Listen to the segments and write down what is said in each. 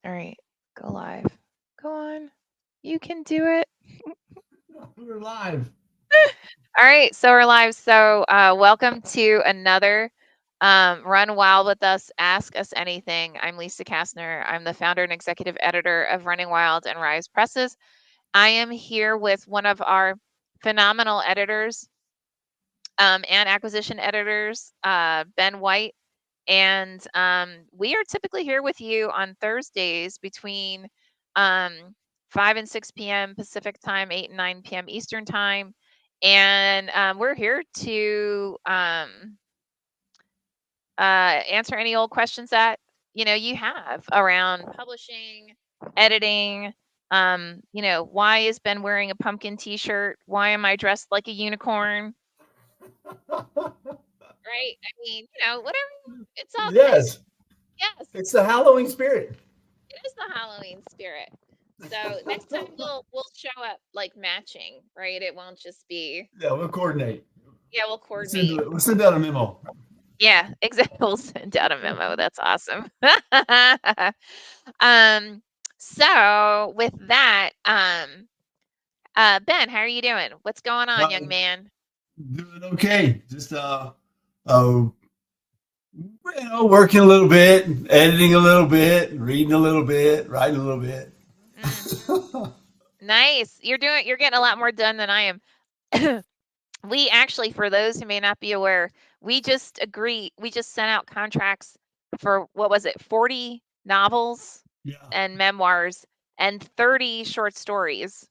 All right, go live. Go on. You can do it. We're live. All right, so we're live. So, welcome to another Run Wild with Us, Ask Us Anything. I'm Lisa Kastner. I'm the founder and executive editor of Running Wild and Rise Presses. I am here with one of our phenomenal editors and acquisition editors, Ben White. And we are typically here with you on Thursdays between um, 5 and 6 p.m. Pacific time, 8 and 9 p.m. Eastern time. And we're here to answer any old questions that you have around publishing, editing. Why is Ben wearing a pumpkin T-shirt? Why am I dressed like a unicorn? Right? I mean, whatever. It's all good. Yes, Yes. it's the Halloween spirit. It is the Halloween spirit. So next time we'll show up like matching, right? It won't just be Yeah, we'll coordinate. yeah, we'll We'll send, coordinate. we'll send out a memo. Yeah, exactly. We'll send out a memo. That's awesome. um, so with that, Ben, how are you doing? What's going on, Uh, young man? Doing okay. Just working a little bit, editing a little bit, reading a little bit, writing a little bit. Mm, nice. You're getting a lot more done than I am. We actually, for those who may not be aware, we just sent out contracts for what was it, 40 novels Yeah. and memoirs and 30 short stories.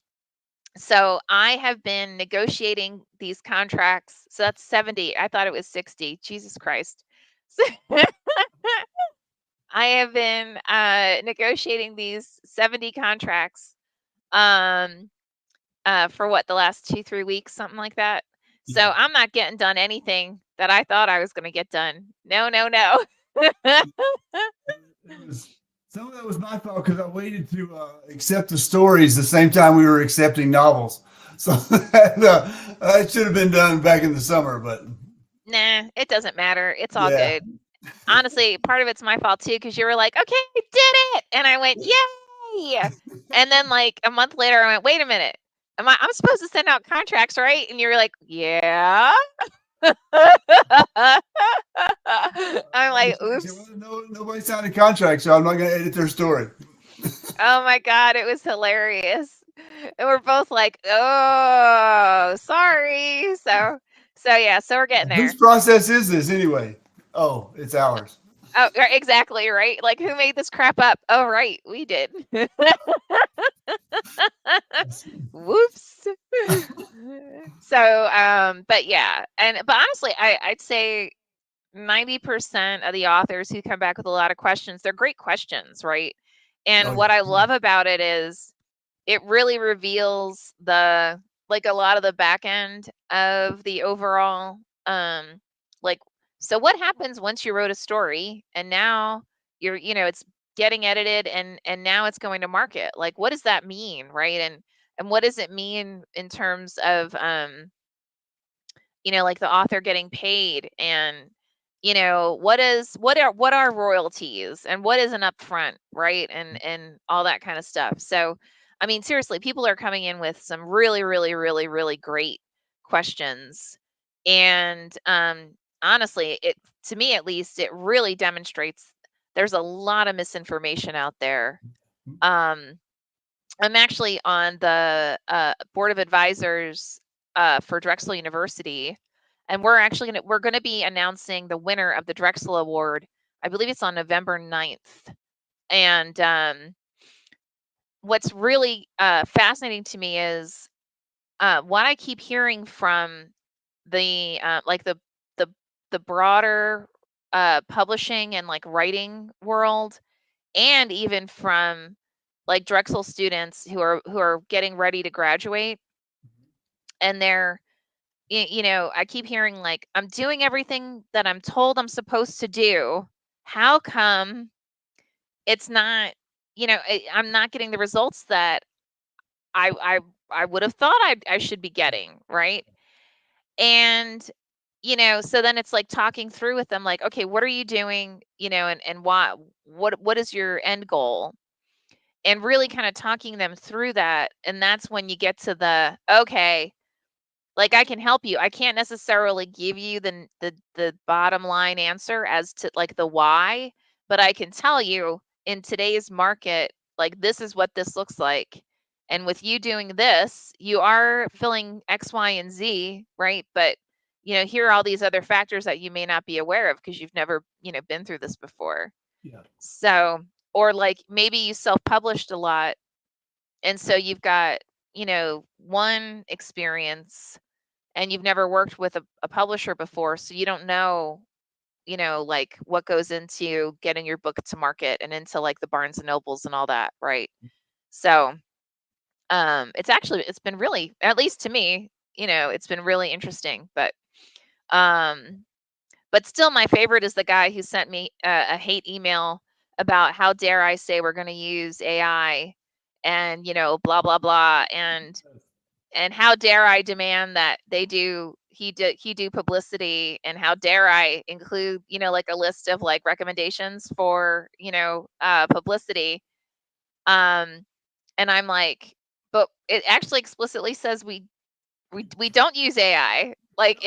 So I have been negotiating these contracts. So that's 70. I thought it was 60. Jesus Christ. So I have been negotiating these 70 contracts um for what, the last 2-3 weeks, something like that. So Yeah. I'm not getting done anything that I thought I was going to get done. No, no, no. It was some of that was my fault because I waited to accept the stories the same time we were accepting novels. So that should have been done back in the summer, but Nah, it doesn't matter. It's all yeah. good. Honestly, part of it's my fault too, because you were like, okay, you did it. And I went, yay. And then like a month later, I went, wait a minute. I'm supposed to send out contracts, right? And you were like, yeah. I'm like, oops. Well, no, nobody signed a contract, so I'm not going to edit their story. Oh my God, it was hilarious. And we're both like, oh, sorry. So yeah, so we're getting Whose there. process is this anyway? Oh, it's ours. Oh, exactly, right? Like, who made this crap up? Oh, right, we did. Whoops. So, but yeah, but honestly, I'd say 90% of the authors who come back with a lot of questions, they're great questions, right? Oh And what yeah. I love about it is it really reveals the like a lot of the back end of the overall like, so what happens once you wrote a story and now it's getting edited and now it's going to market? Like, what does that mean, right? And what does it mean in terms of like the author getting paid, and what are royalties, and what is an upfront, right? And all that kind of stuff. So I mean, seriously, people are coming in with some really, really, really, really great questions. And honestly, it to me at least, it really demonstrates there's a lot of misinformation out there. um I'm actually on the board of advisors for Drexel University, and we're gonna be announcing the winner of the Drexel Award. I believe it's on November 9th. And what's really fascinating to me is what I keep hearing from the the the broader publishing and like writing world, and even from like Drexel students who are getting ready to graduate. And I keep hearing like, I'm doing everything that I'm told I'm supposed to do. How come it's not, I'm not getting the results that I I I would have thought I should be getting, right? And so then it's like talking through with them, like, okay, what are you doing, and why, what is your end goal? and really kind of talking them through that. And that's when you get to the, okay, like I can help you. I can't necessarily give you the bottom line answer as to like the why, but I can tell you in today's market, like this is what this looks like. And with you doing this, you are filling X, Y, and Z, right? But here are all these other factors that you may not be aware of because you've never, been through this before. Yeah. So, or like maybe you self-published a lot, and so you've got, one experience and you've never worked with a publisher before, so you don't know, like what goes into getting your book to market and into like the Barnes and Nobles and all that, right? So, it's been really, at least to me, it's been really interesting, um, but still my favorite is the guy who sent me a hate email about how dare I say we're going to use AI and, blah, blah, blah. And how dare I demand that he do publicity, and how dare I include, like a list of like recommendations for, publicity. Um, and I'm like, but it actually explicitly says we don't use AI. Like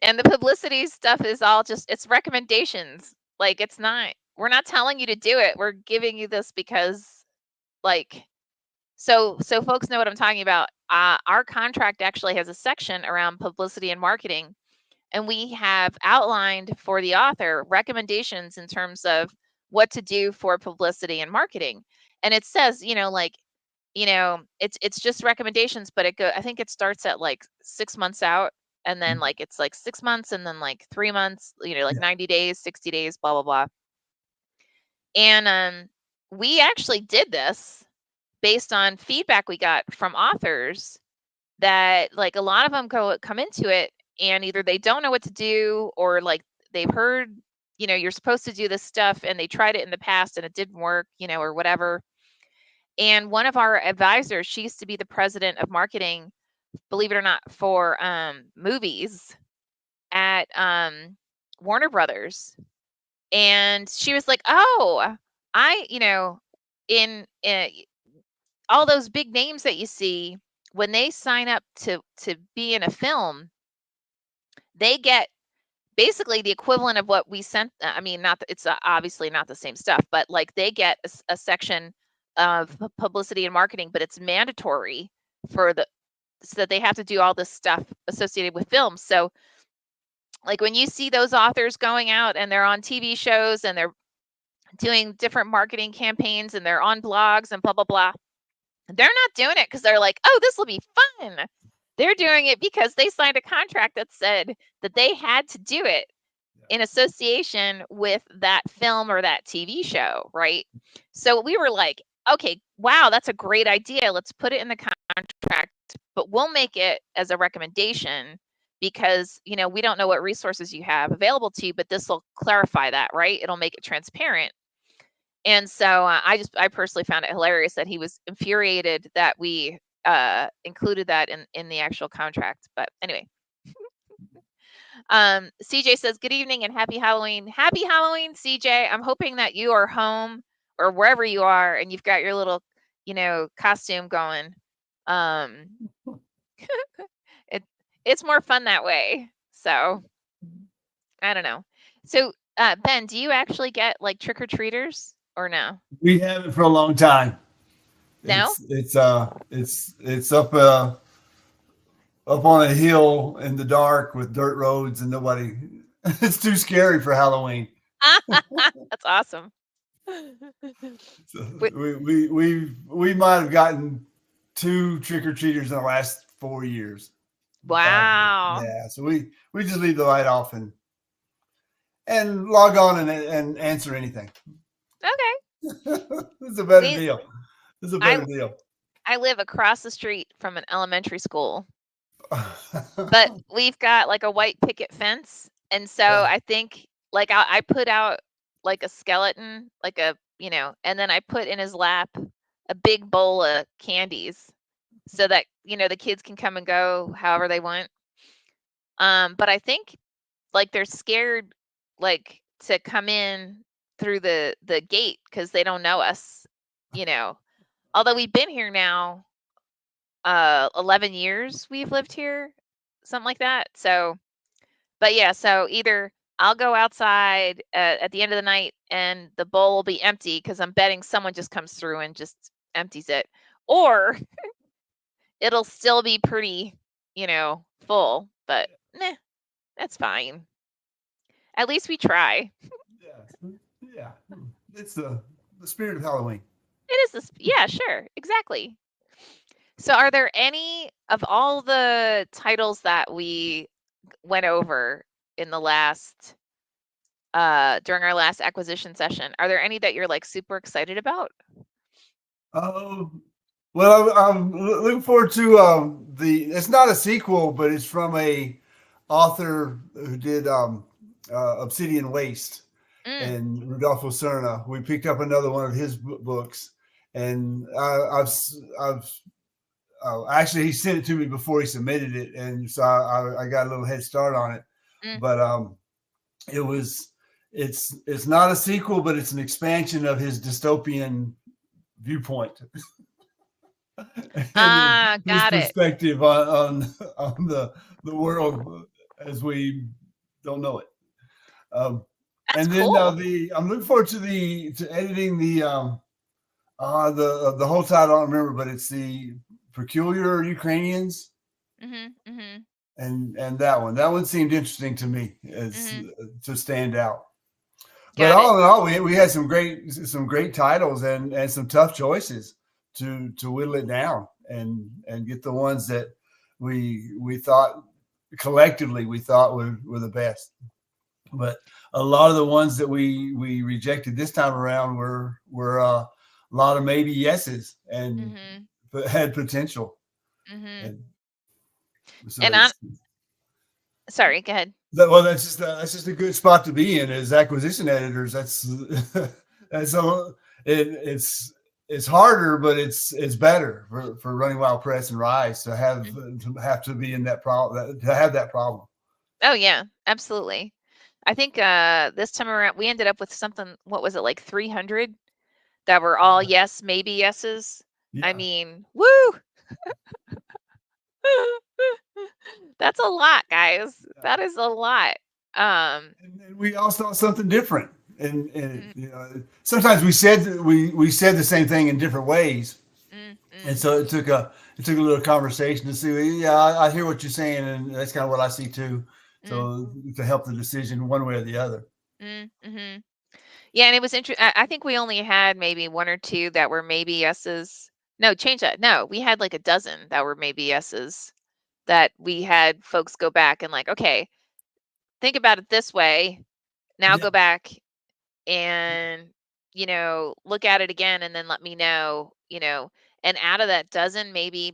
and the publicity stuff is all just, it's recommendations. Like we're not telling you to do it. We're giving you this because like, so folks know what I'm talking about. Our contract actually has a section around publicity and marketing, and we have outlined for the author recommendations in terms of what to do for publicity and marketing. And it says, like, it's just recommendations, but I think it starts at like 6 months out, and then like it's like 6 months, and then like 3 months, like Yeah. 90 days, 60 days, blah blah blah. And we actually did this based on feedback we got from authors, that like a lot of them come into it and either they don't know what to do, or like they've heard, you're supposed to do this stuff and they tried it in the past and it didn't work, or whatever. And one of our advisors, she used to be the president of marketing, believe it or not, for movies at Warner Brothers. And she was like, oh, I, in all those big names that you see, when they sign up to be in a film, they get basically the equivalent of what we sent. I mean, not it's obviously not the same stuff, but like they get a section of publicity and marketing, but it's mandatory for so that they have to do all this stuff associated with films. So like when you see those authors going out and they're on TV shows and they're doing different marketing campaigns and they're on blogs and blah blah blah, they're not doing it because they're like, oh, this will be fun. They're doing it because they signed a contract that said that they had to do it in association with that film or that TV show, right? So we were like, okay, wow, that's a great idea. Let's put it in the contract, but we'll make it as a recommendation because, we don't know what resources you have available to you, but this will clarify that, right? It'll make it transparent. And so I personally found it hilarious that he was infuriated that we included that in the actual contract. But anyway, CJ says, good evening and happy Halloween. Happy Halloween, CJ. I'm hoping that you are home or wherever you are and you've got your little, costume going. It it's more fun that way. So I don't know. So Ben, do you actually get like trick-or-treaters or no? We haven't for a long time. No? It's up on a hill in the dark with dirt roads and nobody. It's too scary for Halloween. That's awesome. So we might have gotten 2 trick or treaters in the last 4 years. Wow. Yeah, so we just leave the light off and log on and answer anything. Okay. It's a better deal. It's a better deal. I live across the street from an elementary school, but we've got like a white picket fence, and so Yeah. I think like I put out like a skeleton, like a and then I put in his lap a big bowl of candies, so that the kids can come and go however they want. But I think like they're scared like to come in through the gate because they don't know us, although we've been here now 11 years we've lived here, something like that. So, but yeah, so either I'll go outside at the end of the night and the bowl will be empty because I'm betting someone just comes through and just empties it, or it'll still be pretty, full, but that's fine. At least we try. Yeah, yeah. It's the spirit of Halloween. It is this, yeah, sure, exactly. So, are there any of all the titles that we went over in the last during our last acquisition session, are there any that you're like super excited about? Oh, well, I'm looking forward to it's not a sequel, but it's from a author who did Obsidian Waste Mm, and Rudolfo Cerna. We picked up another one of his books, and I've actually he sent it to me before he submitted it, and so I got a little head start on it. mm. But it was it's not a sequel, but it's an expansion of his dystopian viewpoint and Ah, his got it. perspective on the world as we don't know it. Um, That's and then cool. I'm looking forward to editing the whole title. I don't remember, but it's the Peculiar Ukrainians, Mhm, mhm, and that one seemed interesting to me as mhm. to stand out. But Got it. all in all, we had some great titles and some tough choices to whittle it down and get the ones that we thought collectively we thought were the best. But a lot of the ones that we rejected this time around were a lot of maybe yeses and Mhm, but had potential. mhm. And so And I'm sorry. Go ahead. well, that's just a good spot to be in as acquisition editors. That's that's a, it's harder, but it's better for Running Wild Press and Rise Mm. to have to be in that problem to have that problem. Oh yeah, absolutely. I think this time around we ended up with something. What was it, like 300 that were all yes, maybe yeses? I Yeah, mean, woo! That's a lot, guys. yeah. That is a lot. Um, And we all saw something different. And mm, sometimes we said the same thing in different ways, mm, and mm, so it took a little conversation to see. Well, yeah, I hear what you're saying, and that's kind of what I see too. mm, So to help the decision one way or the other. mhm. Yeah, and it was interesting. I think we only had maybe one or two that were maybe yeses. No, change that. No, we had like a dozen that were maybe yeses that we had folks go back and like, okay, think about it this way. Now Yeah, go back and, look at it again and then let me know. And out of that dozen, maybe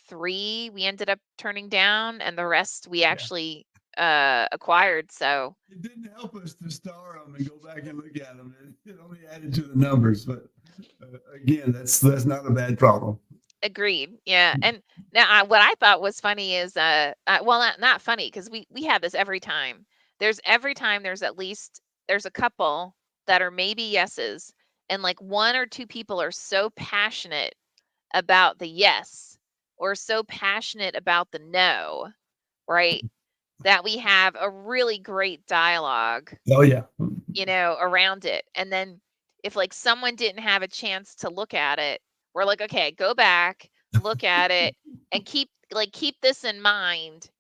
three we ended up turning down, and the rest we yeah. actually acquired. So It didn't help us to star them and go back and look at them. It only added to the numbers, but again, that's not a bad problem. agreed. Yeah. And now what I thought was funny is well, not funny, because we have this every time. Every time there's a couple that are maybe yeses, and like one or two people are so passionate about the yes or so passionate about the no, right? That we have a really great dialogue, Oh yeah, around it. And then if like someone didn't have a chance to look at it, we're like, okay, go back, look at it, and keep this in mind,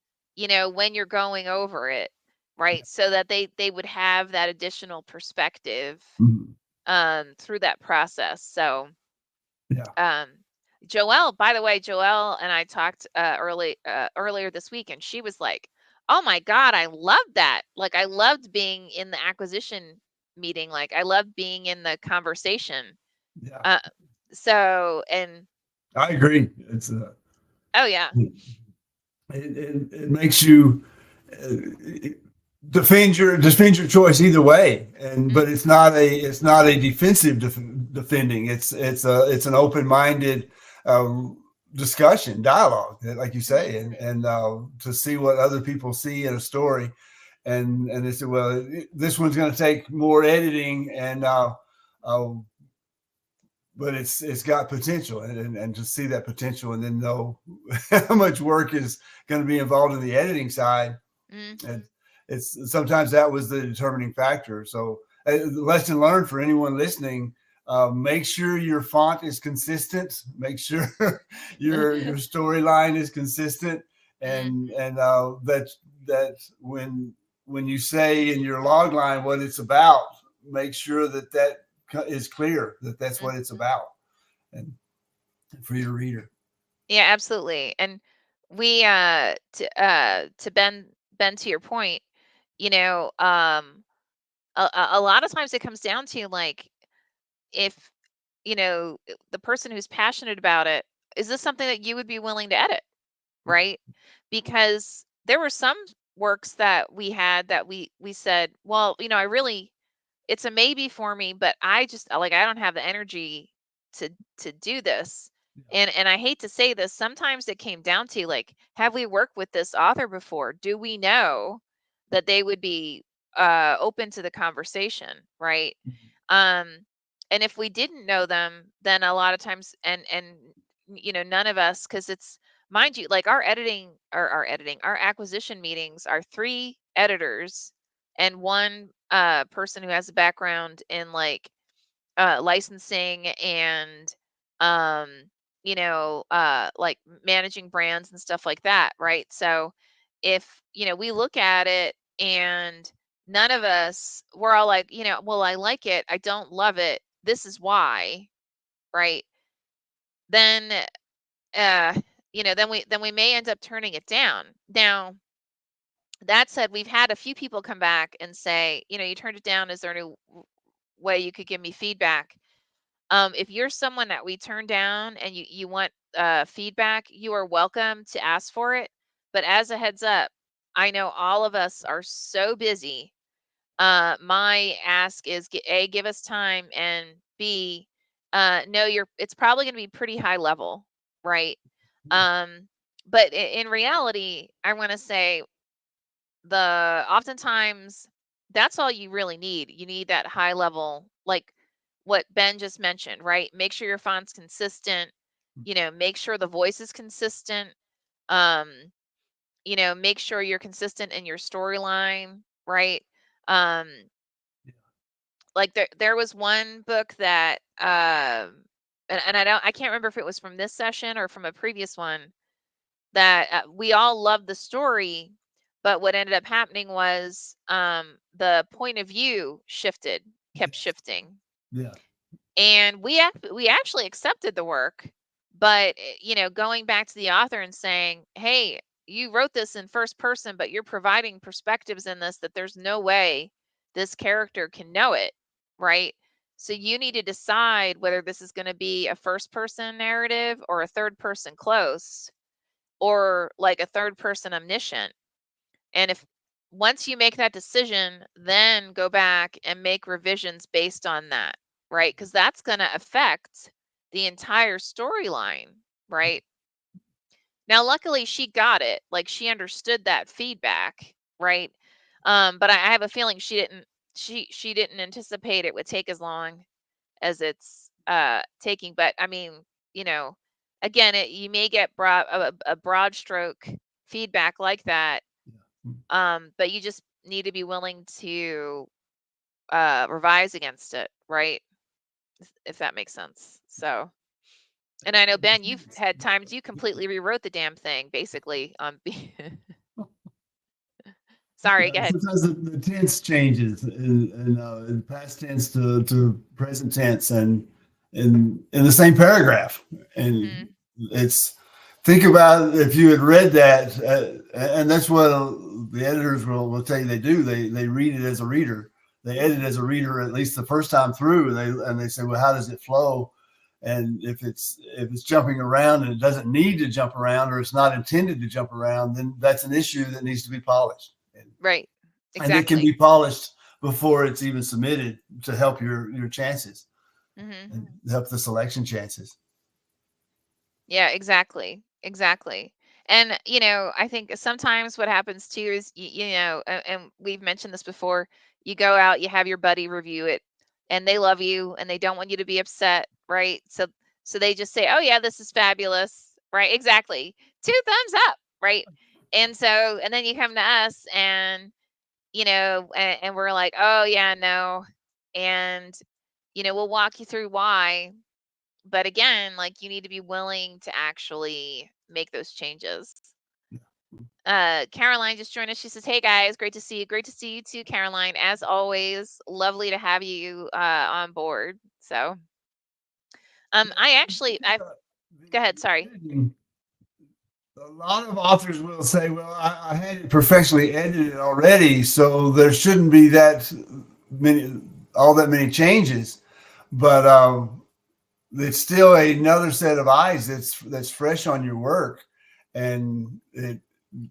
when you're going over it, right? So that they would have that additional perspective mhm. through that process. So Yeah. um Joelle, by the way, Joelle and I talked earlier this week, and she was like, "Oh my God, I loved that! Like, I loved being in the acquisition meeting. Like, I loved being in the conversation." Yeah, Uh, so, and I agree. It's oh yeah, it makes you uh, defend your choice either way, and mm, but it's not a defensive defending. It's an open minded discussion dialogue, like you mhm, say, and to see what other people see in a story, and they say, well, this one's going to take more editing, and uh, but it's got potential, and to see that potential and then know how much work is going to be involved in the editing side. Mm, And it's sometimes that was the determining factor. So lesson learned for anyone listening: make sure your font is consistent. Make sure your storyline is consistent, mm, and that when you say in your log line what it's about, make sure that is clear, that that's mm. what it's about, and for your reader. Yeah, absolutely. And we to Ben, to your point, you know, a lot of times it comes down to like, if the person who's passionate about it, is this something that you would be willing to edit, right? Because there were some works that we had that we said, well, I really, it's a maybe for me, but I just like, I don't have the energy to do this. And I hate to say this, sometimes it came down to like, have we worked with this author before? Do we know that they would be open to the conversation, right? um and if we didn't know them, then a lot of times, none of us, because it's, mind you, like our acquisition meetings are 3 editors and 1 person who has a background in like licensing and um like managing brands and stuff like that, right? So if we look at it and none of us, we're all like, well, I like it, I don't love it, this is why, right? Then uh then we may end up turning it down. Now, that said, we've had a few people come back and say, you turned it down, is there any way you could give me feedback? If you're someone that we turn down and you want feedback, you are welcome to ask for it. But as a heads up, I know all of us are so busy. My ask is, A, give us time, and B, no, it's probably going to be pretty high level, right? Um, but in reality, I want to say, oftentimes that's all you really need. You need that high level, like what Ben just mentioned, right? Make sure your font's consistent, make sure the voice is consistent. Um, make sure you're consistent in your storyline, right? Um, like there was one book that and I can't remember if it was from this session or from a previous one, that we all loved the story, but what ended up happening was the point of view kept shifting. Yeah. And we actually accepted the work, but going back to the author and saying, hey, you wrote this in first person, but you're providing perspectives in this that there's no way this character can know it, right? So you need to decide whether this is going to be a first person narrative or a third person close, or like a third person omniscient. And if once you make that decision, then go back and make revisions based on that, right? Because that's going to affect the entire storyline, right? Now, luckily, she got it. Like, she understood that feedback, right? But I have a feeling she didn't. She didn't anticipate it would take as long as it's taking. But I mean, you know, again, you may get a broad stroke feedback like that, but you just need to be willing to revise against it, right? If that makes sense. So, and I know, Ben, you've had times you completely rewrote the damn thing, basically. Sorry, Yeah, go ahead. sometimes the tense changes in past tense to present tense, and in the same paragraph. And Hmm. it's, think about if you had read that, and that's what the editors will tell you they do. They read it as a reader. They edit as a reader at least the first time through. And they say, well, how does it flow? And if it's jumping around and it doesn't need to jump around, or it's not intended to jump around, then that's an issue that needs to be polished. Right. And it can Exactly. be polished before it's even submitted to help your chances Hmm. and help the selection chances. Yeah, exactly. Exactly. And, I think sometimes what happens too is, and we've mentioned this before, you go out, you have your buddy review it, and they love you and they don't want you to be upset. right? So they just say, "Oh yeah, this is fabulous," right? Exactly. 2 thumbs up, right? And then you come to us, and and we're like, "Oh yeah, no," and we'll walk you through why. But again, like, you need to be willing to actually make those changes. Caroline just joined us. She says, "Hey guys, great to see you. Great to see you too, Caroline. As always, lovely to have you on board." So, I go ahead. Sorry. A lot of authors will say, "Well, I had it professionally edited already, so there shouldn't be all that many changes." But it's still another set of eyes that's fresh on your work, and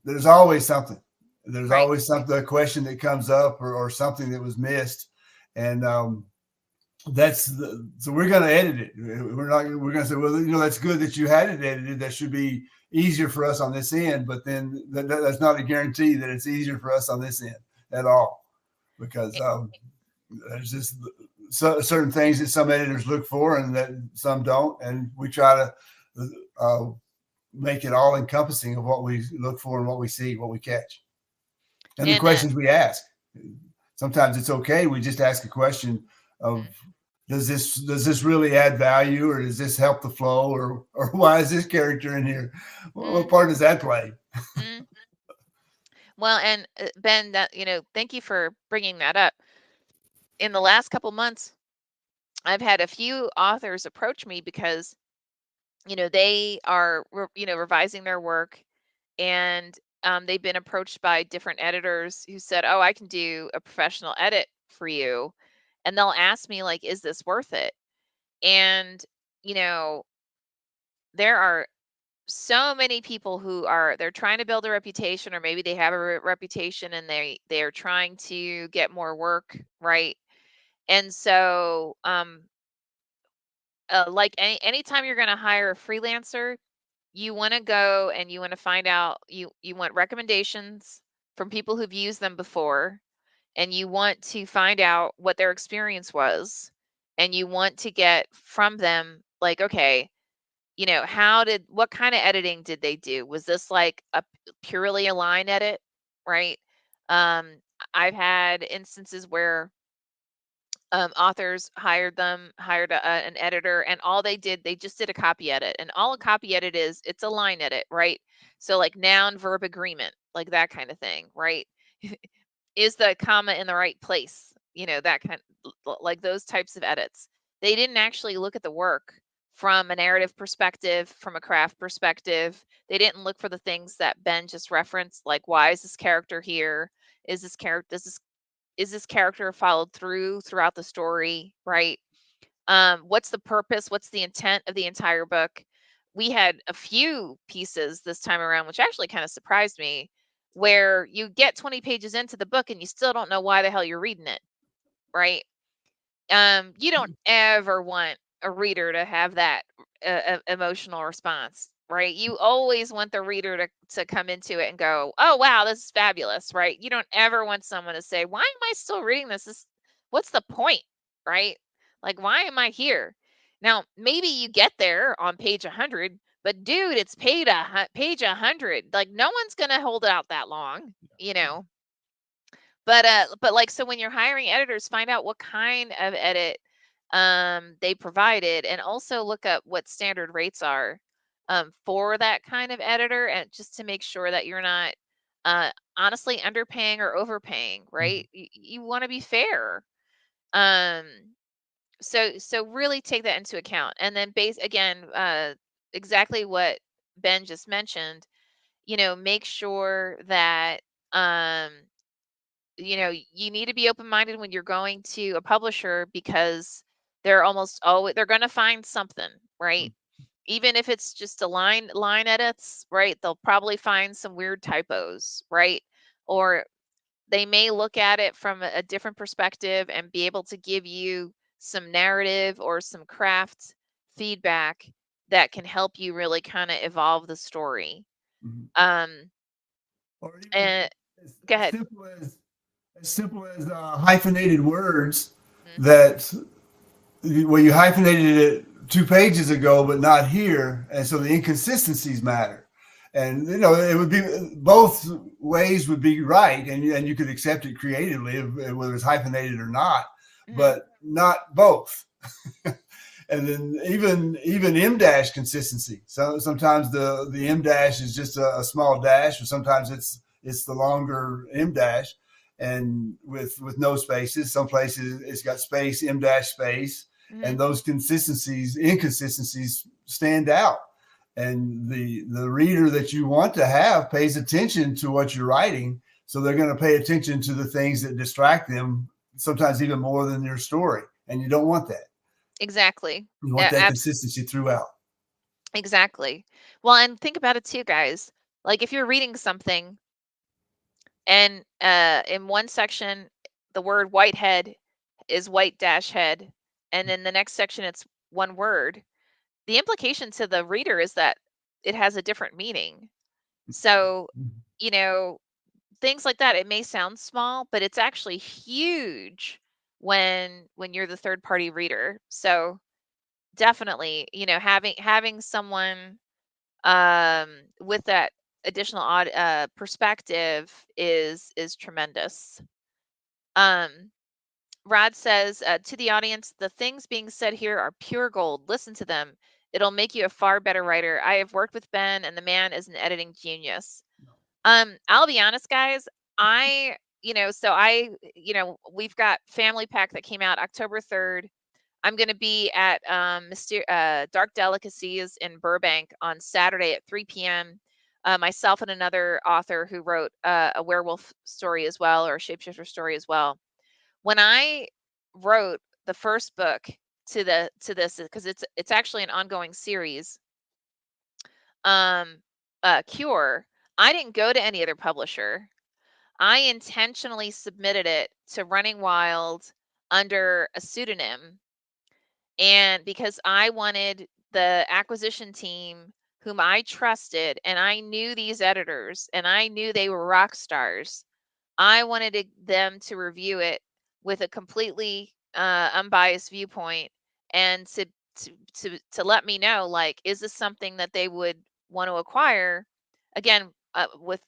there's always something. There's Right. always something, a question that comes up, or something that was missed, and so we're going to edit it. We're going to say, well, that's good that you had it edited. That should be easier for us on this end, but then that's not a guarantee that it's easier for us on this end at all, because there's just certain things that some editors look for and that some don't, and we try to make it all encompassing of what we look for and what we see, what we catch, and the questions we ask. Sometimes it's okay. We just ask a question of, does this really add value, or does this help the flow, or why is this character in here? What part does that play? Well, and Ben, thank you for bringing that up. In the last couple months, I've had a few authors approach me because they are revising their work, and they've been approached by different editors who said, "Oh, I can do a professional edit for you," and they'll ask me, like, "Is this worth it?" And there are so many people who they're trying to build a reputation, or maybe they have a reputation and they are trying to get more work, right? And so like anytime you're going to hire a freelancer, you want to go and you want to find out, you want recommendations from people who've used them before, and you want to find out what their experience was, and you want to get from them, like, okay, what kind of editing did they do? Was this like purely a line edit, right? um I've had instances where authors hired an editor, and all they just did a copy edit, and all a copy edit is, it's a line edit, right? So like noun verb agreement, like that kind of thing, right? Is the comma in the right place, that kind, like those types of edits. They didn't actually look at the work from a narrative perspective, from a craft perspective. They didn't look for the things that Ben just referenced, like, why is this character here? Is this character followed throughout the story, right? What's the purpose? What's the intent of the entire book? We had a few pieces this time around, which actually kind of surprised me, where you get 20 pages into the book and you still don't know why the hell you're reading it, right? You don't ever want a reader to have that emotional response, right? You always want the reader to come into it and go, "Oh wow, this is fabulous," right? You don't ever want someone to say, "Why am I still reading this? What's the point?" Right? Like, why am I here? Now, maybe you get there on page 100, but dude, it's page 100. Like, no one's gonna hold it out that long, you know. But like, so when you're hiring editors, find out what kind of edit they provided, and also look up what standard rates are for that kind of editor, and just to make sure that you're not honestly underpaying or overpaying, right? You want to be fair. Um, so really take that into account, and then base again, exactly what Ben just mentioned. Make sure that um you need to be open-minded when you're going to a publisher, because they're going to find something, right? Even if it's just a line edits, right? They'll probably find some weird typos, right? Or they may look at it from a different perspective and be able to give you some narrative or some craft feedback that can help you really kind of evolve the story. Or even And go ahead. as simple as hyphenated words, that, well, you hyphenated it 2 pages ago, but not here, and so the inconsistencies matter. And it would be both ways would be right, and you could accept it creatively, whether it's hyphenated or not, Mhm. but not both. And then even M dash consistency. So sometimes the M dash is just a small dash, or sometimes it's the longer M dash, and with no spaces. Some places it's got space, M dash space, and Mhm. those inconsistencies stand out. And the reader that you want to have pays attention to what you're writing, so they're going to pay attention to the things that distract them, sometimes even more than your story. And you don't want that. Exactly. You want Yeah, that consistency throughout. exactly. Well, and think about it too, guys. Like if you're reading something and in one section the word whitehead is white dash head, and in the next section it's one word, the implication to the reader is that it has a different meaning. So, you know, things like that, it may sound small, but it's actually huge when you're the third party reader. So definitely, having someone with that additional perspective is tremendous. Um, Rod says, to the audience, the things being said here are pure gold. Listen to them. It'll make you a far better writer. I have worked with Ben, and the man is an editing genius. I'll be honest, guys. We've got Family Pack that came out October 3rd. I'm going to be at Dark Delicacies in Burbank on Saturday at 3 p.m. Myself and another author who wrote a werewolf story as well, or a shapeshifter story as well. When I wrote the first book to this, because it's actually an ongoing series, um, Cure, I didn't go to any other publisher. I intentionally submitted it to Running Wild under a pseudonym, and because I wanted the acquisition team whom I trusted, and I knew these editors and I knew they were rock stars, I wanted them to review it with a completely unbiased viewpoint, and to let me know, like, is this something that they would want to acquire? Again, with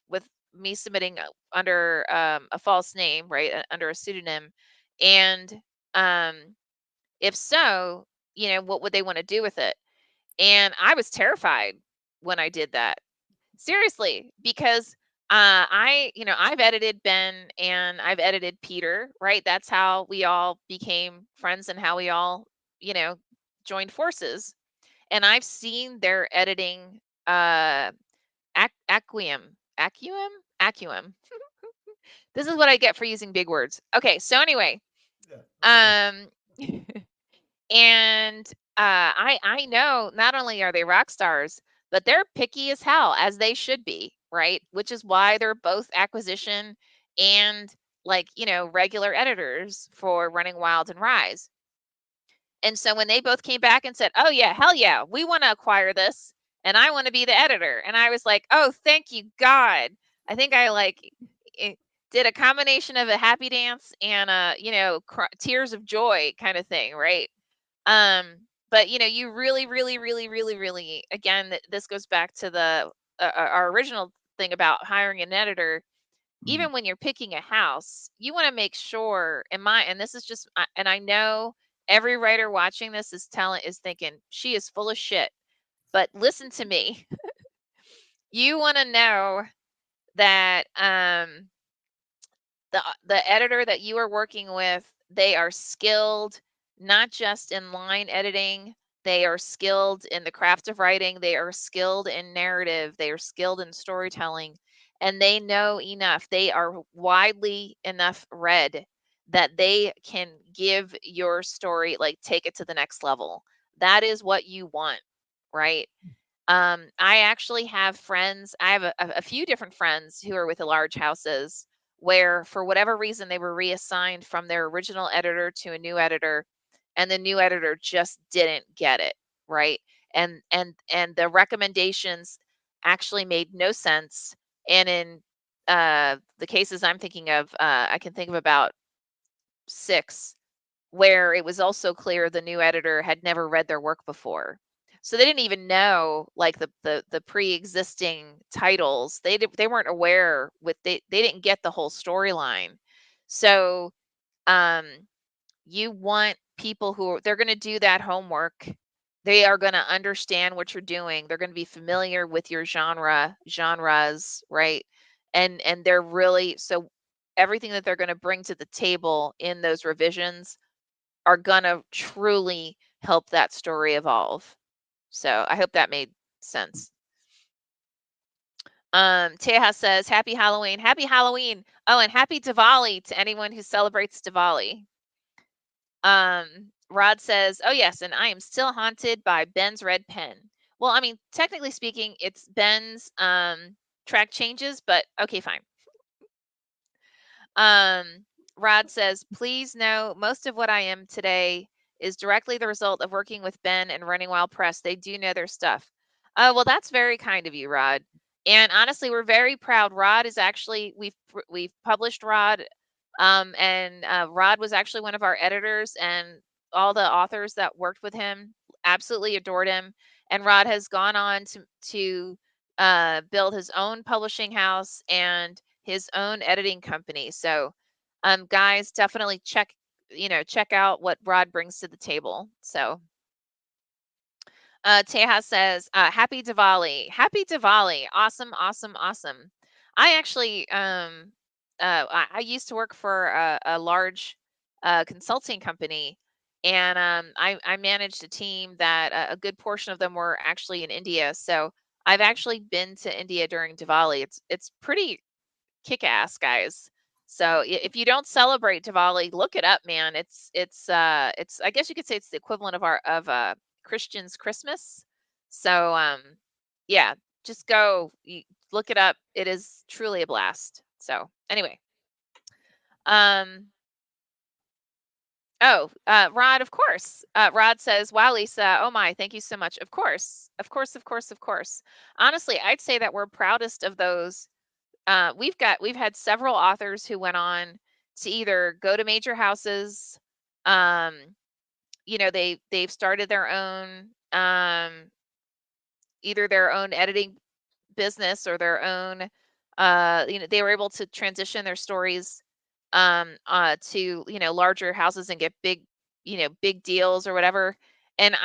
me submitting under a false name, right, under a pseudonym, and um, if so, what would they want to do with it? And I was terrified when I did that. Seriously, because I've edited Ben and I've edited Peter, right? That's how we all became friends and how we all, you know, joined forces. And I've seen their editing Acquium. Acquium. This is what I get for using big words. Okay, so anyway, Yeah. um and I know not only are they rock stars, but they're picky as hell, as they should be, right? Which is why they're both acquisition and, like, regular editors for Running Wild and Rise. And so when they both came back and said, "Oh yeah, hell yeah, we want to acquire this, and I want to be the editor," and I was like, "Oh, thank you, God." I think I like did a combination of a happy dance and tears of joy kind of thing, right? But you really, really, really, really, really, again, this goes back to the our original thing about hiring an editor. Mhm. Even when you're picking a house, you want to make sure, and this is just, and I know every writer watching this is thinking she is full of shit, but listen to me. You want to know that the editor that you are working with, they are skilled not just in line editing, they are skilled in the craft of writing, they are skilled in narrative, they are skilled in storytelling, and they know enough. They are widely enough read that they can give your story, like, take it to the next level. That is what you want, right? I actually have friends. I have a few different friends who are with the large houses where, for whatever reason, they were reassigned from their original editor to a new editor, and the new editor just didn't get it, right? And the recommendations actually made no sense. And in the cases I'm thinking of, I can think of about six. where it was also clear the new editor had never read their work before. So they didn't even know like the pre-existing titles. They weren't aware they didn't get the whole storyline. So um you want people they're going to do that homework. They are going to understand what you're doing. They're going to be familiar with your genres, right? And they're really so everything that they're going to bring to the table in those revisions are going to truly help that story evolve. So I hope that made sense. Teja says, Happy Halloween. Happy Halloween. Oh, and happy Diwali to anyone who celebrates Diwali. Rod says, oh yes, and I am still haunted by Ben's red pen. Well, I mean, technically speaking, it's Ben's track changes, but okay, fine. Rod says, please know most of what I am today is directly the result of working with Ben and Running Wild Press. They do know their stuff. Oh, well, that's very kind of you, Rod. And honestly, we're very proud. Rod is actually we've published Rod, and Rod was actually one of our editors, and all the authors that worked with him absolutely adored him. And Rod has gone on to build his own publishing house and his own editing company. So, guys, definitely check out what Rod brings to the table. So, Teja says, "Happy Diwali! Happy Diwali! Awesome, awesome, awesome." I actually, I used to work for a large consulting company, and I managed a team that a good portion of them were actually in India. So I've actually been to India during Diwali. It's pretty kick-ass, guys. So if you don't celebrate Diwali, look it up, man. It's I guess you could say it's the equivalent of Christian's Christmas. So yeah, just look it up. It is truly a blast. So anyway, um Rod, of course. Rod says, "Wow, Lisa, oh my, thank you so much." Of course, of course, of course, of course. Honestly, I'd say that we're proudest of those. We've had several authors who went on to either go to major houses, um, they've started their own either their own editing business or their own they were able to transition their stories to larger houses and get big deals or whatever. And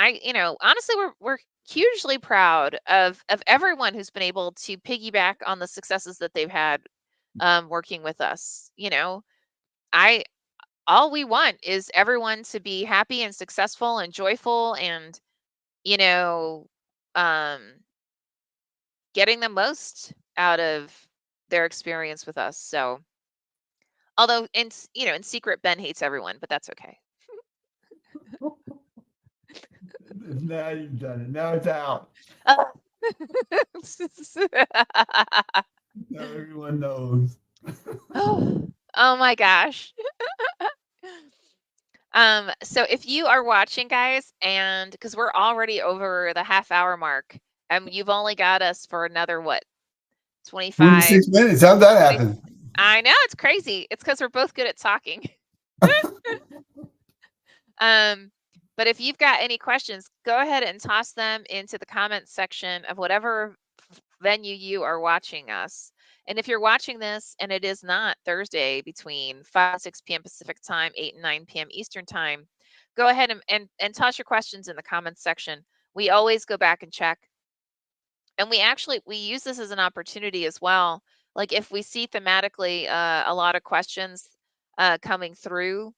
honestly, we're hugely proud of everyone who's been able to piggyback on the successes that they've had working with us. I all we want is everyone to be happy and successful and joyful and you know um getting the most out of their experience with us. So, although in secret, Ben hates everyone, but that's okay. Now you've done it. Now it's out. Now everyone knows. Oh, oh my gosh. So if you are watching, guys, and because we're already over the half-hour mark, you've only got us for another what, 25, 26 minutes. How'd that 20. happen? I know it's crazy. It's because we're both good at talking. Um, but if you've got any questions, go ahead and toss them into the comments section of whatever venue you are watching us. And if you're watching this and it is not Thursday between 5 and 6 p.m. Pacific time, 8 and 9 p.m. Eastern time, go ahead and toss your questions in the comments section. We always go back and check. And we use this as an opportunity as well. Like if we see thematically a lot of questions coming through,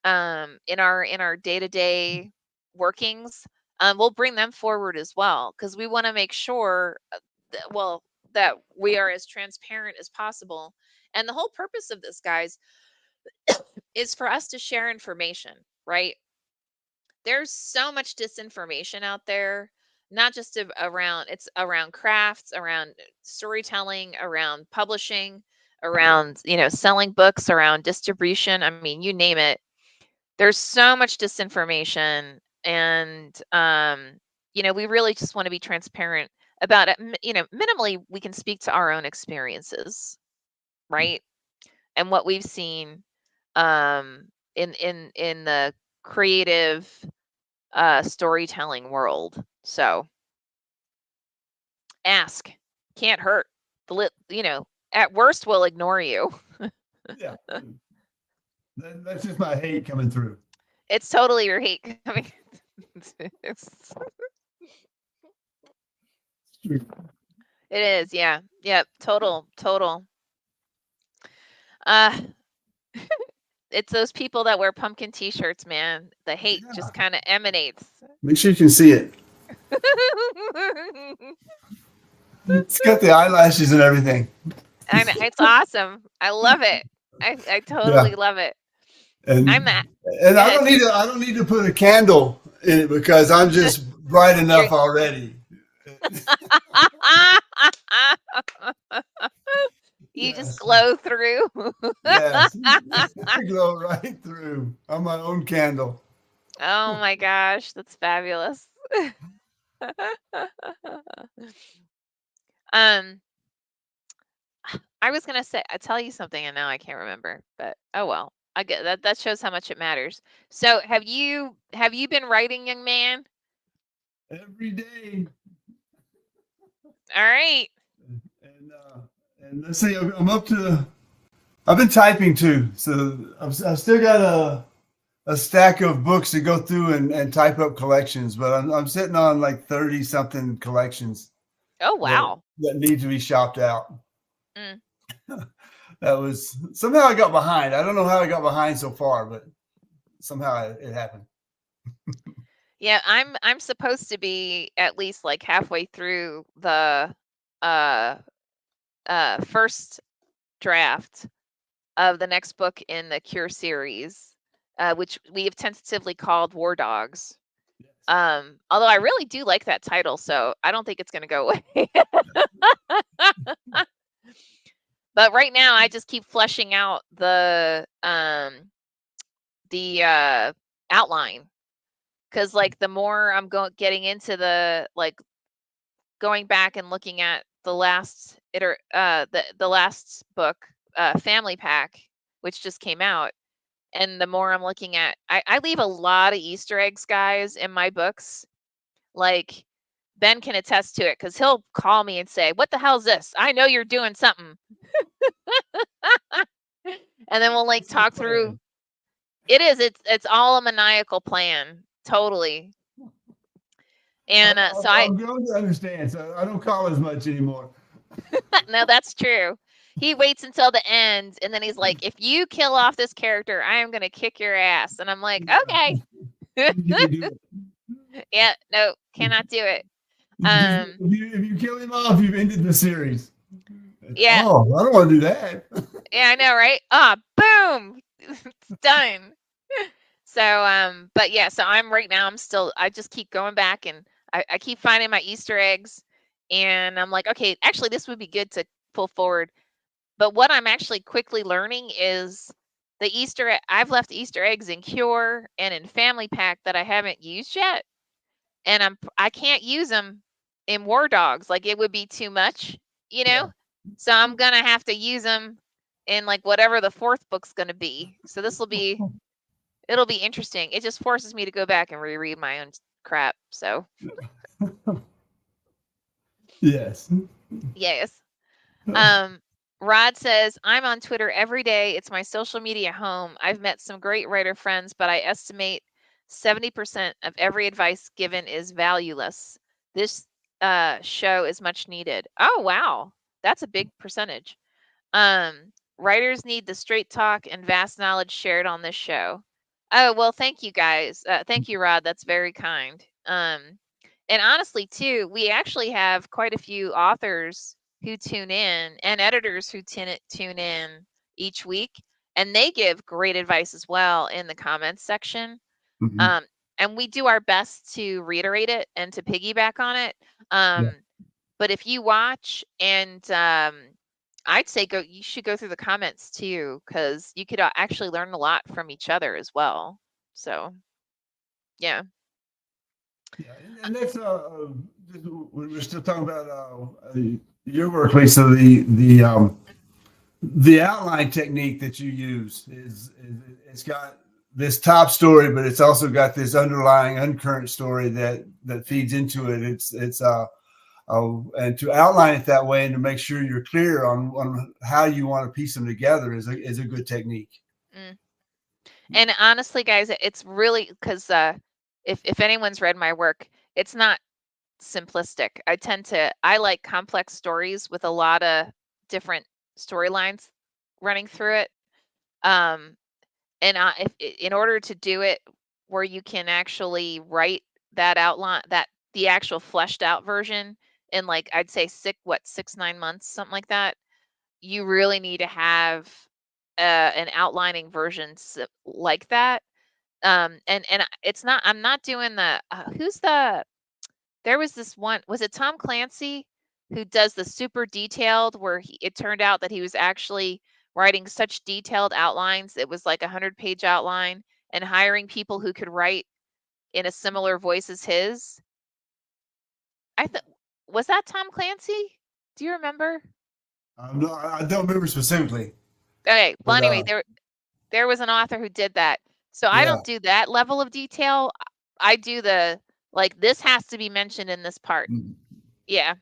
in our day-to-day workings, we'll bring them forward as well because we want to make sure that we are as transparent as possible. And the whole purpose of this, guys, is for us to share information, right? There's so much disinformation out there, not just around it's around crafts, around storytelling, around publishing, around selling books, around distribution. I mean, you name it. There's so much disinformation, and we really just want to be transparent about it. Minimally we can speak to our own experiences, right? And what we've seen in the creative storytelling world. So ask, can't hurt. At worst we'll ignore you. Yeah. That's just my hate coming through. It's totally your hate coming. It is, yeah. Yep, total. It's those people that wear pumpkin t-shirts, man. The hate just kind of emanates. Make sure you can see it. It's got the eyelashes and everything. I know, it's awesome. I love it. I totally love it. And I'm at. And I don't need to put a candle in it because I'm just bright enough already. You just glow through. Yes. I glow right through. I'm my own candle. Oh my gosh, that's fabulous. I was gonna say, I tell you something, and now I can't remember. But oh well, I get that. That shows how much it matters. So, have you been writing, young man? Every day. All right. And let's see, I'm up to. I've been typing too, so I've still got a stack of books to go through and type up collections, but I'm sitting on like 30 something collections. Oh wow. That need to be shopped out. That was somehow I got behind. I don't know how I got behind so far, but somehow it happened. Yeah, I'm supposed to be at least like halfway through the first draft of the next book in the Cure series, which we have tentatively called War Dogs. Although I really do like that title, so I don't think it's going to go away. But right now, I just keep fleshing out the outline, because like the more I'm getting into the going back and looking at the last the last book, Family Pack, which just came out, and the more I'm looking at, I leave a lot of Easter eggs, guys, in my books. Like Ben can attest to it, because he'll call me and say, "What the hell is this? I know you're doing something." And then we'll like talk through. It's all a maniacal plan, totally. And I'm going to understand, so I don't call as much anymore. No, that's true. He waits until the end, and then he's like, "If you kill off this character, I am gonna kick your ass." And I'm like, "Okay." Yeah, no, cannot do it. If you kill him off, you've ended the series. Yeah. Oh, I don't want to do that. Yeah, I know, right? Boom. It's done. So, but yeah, so I just keep going back, and I keep finding my Easter eggs, and I'm like, okay, actually this would be good to pull forward. But what I'm actually quickly learning is I've left Easter eggs in Cure and in Family Pack that I haven't used yet. And I can't use them in War Dogs. Like, it would be too much, Yeah. So I'm going to have to use them in like whatever the fourth book's going to be. So it'll be interesting. It just forces me to go back and reread my own crap. So yes. Rod says, "I'm on Twitter every day. It's my social media home. I've met some great writer friends, but I estimate 70% of every advice given is valueless. This show is much needed." Oh, wow. That's a big percentage. Writers need the straight talk and vast knowledge shared on this show. Oh, well, thank you guys. Thank you, Rod. That's very kind. And honestly, too, we actually have quite a few authors who tune in and editors who tune in each week, and they give great advice as well in the comments section. Mm-hmm. And we do our best to reiterate it and to piggyback on it. But if you watch, and I'd say you should go through the comments too, because you could actually learn a lot from each other as well. So, yeah. Yeah, and that's we're still talking about your work, Lisa. The outline technique that you use it's got this top story, but it's also got this underlying uncurrent story that feeds into it. And to outline it that way and to make sure you're clear on how you want to piece them together is a good technique. Mm. And honestly, guys, it's really because if anyone's read my work, it's not simplistic. I like complex stories with a lot of different storylines running through it. And in order to do it where you can actually write that outline, that the actual fleshed out version in, like, I'd say 6, 9 months, something like that, you really need to have an outlining version like that. And it's not, I'm not doing there was this one, was it Tom Clancy who does the super detailed where it turned out that he was actually writing such detailed outlines. It was like 100-page outline and hiring people who could write in a similar voice as his. Was that Tom Clancy? Do you remember? No, I don't remember specifically. Okay. Well, But, anyway, there was an author who did that. So I yeah. don't do that level of detail. I do like, this has to be mentioned in this part. Yeah.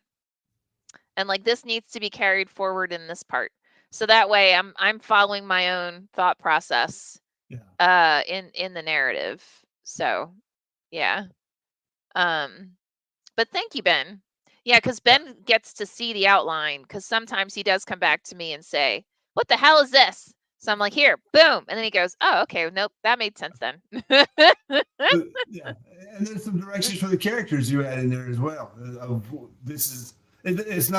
And like, this needs to be carried forward in this part. So that way I'm following my own thought process in the narrative. So yeah. But thank you, Ben. Yeah, because Ben gets to see the outline, because sometimes he does come back to me and say, "What the hell is this?" So I'm like, "Here, boom," and then he goes, "Oh, okay, nope, that made sense then." Yeah, and there's some directions for the characters you add in there as well. It's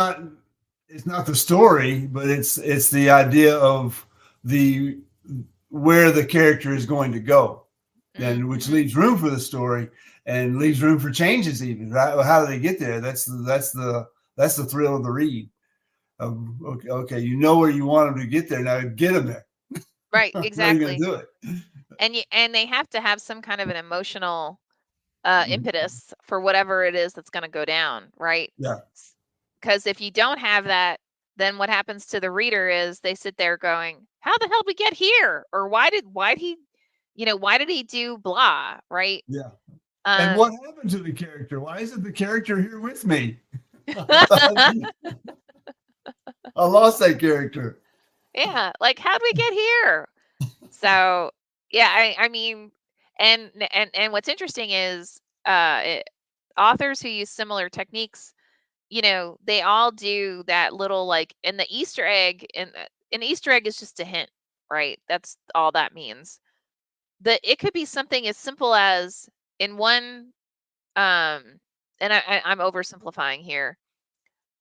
not the story, but it's the idea of where the character is going to go, and which leaves room for the story and leaves room for changes. Even right? How do they get there? That's the thrill of the read. Okay, you know where you want them to get there. Now get them there. Right, exactly. How are you gonna do it? And they have to have some kind of an emotional impetus for whatever it is that's going to go down, right? Yeah. Because if you don't have that, then what happens to the reader is they sit there going, "How the hell did we get here?" Or why did he do blah, right? Yeah. And what happened to the character? Why isn't the character here with me? I lost that character. Yeah, like, how'd we get here? So yeah, I mean, and what's interesting is authors who use similar techniques, they all do that little, like, in the Easter egg, and an Easter egg is just a hint, right? That's all that means. It could be something as simple as in one, and I'm oversimplifying here.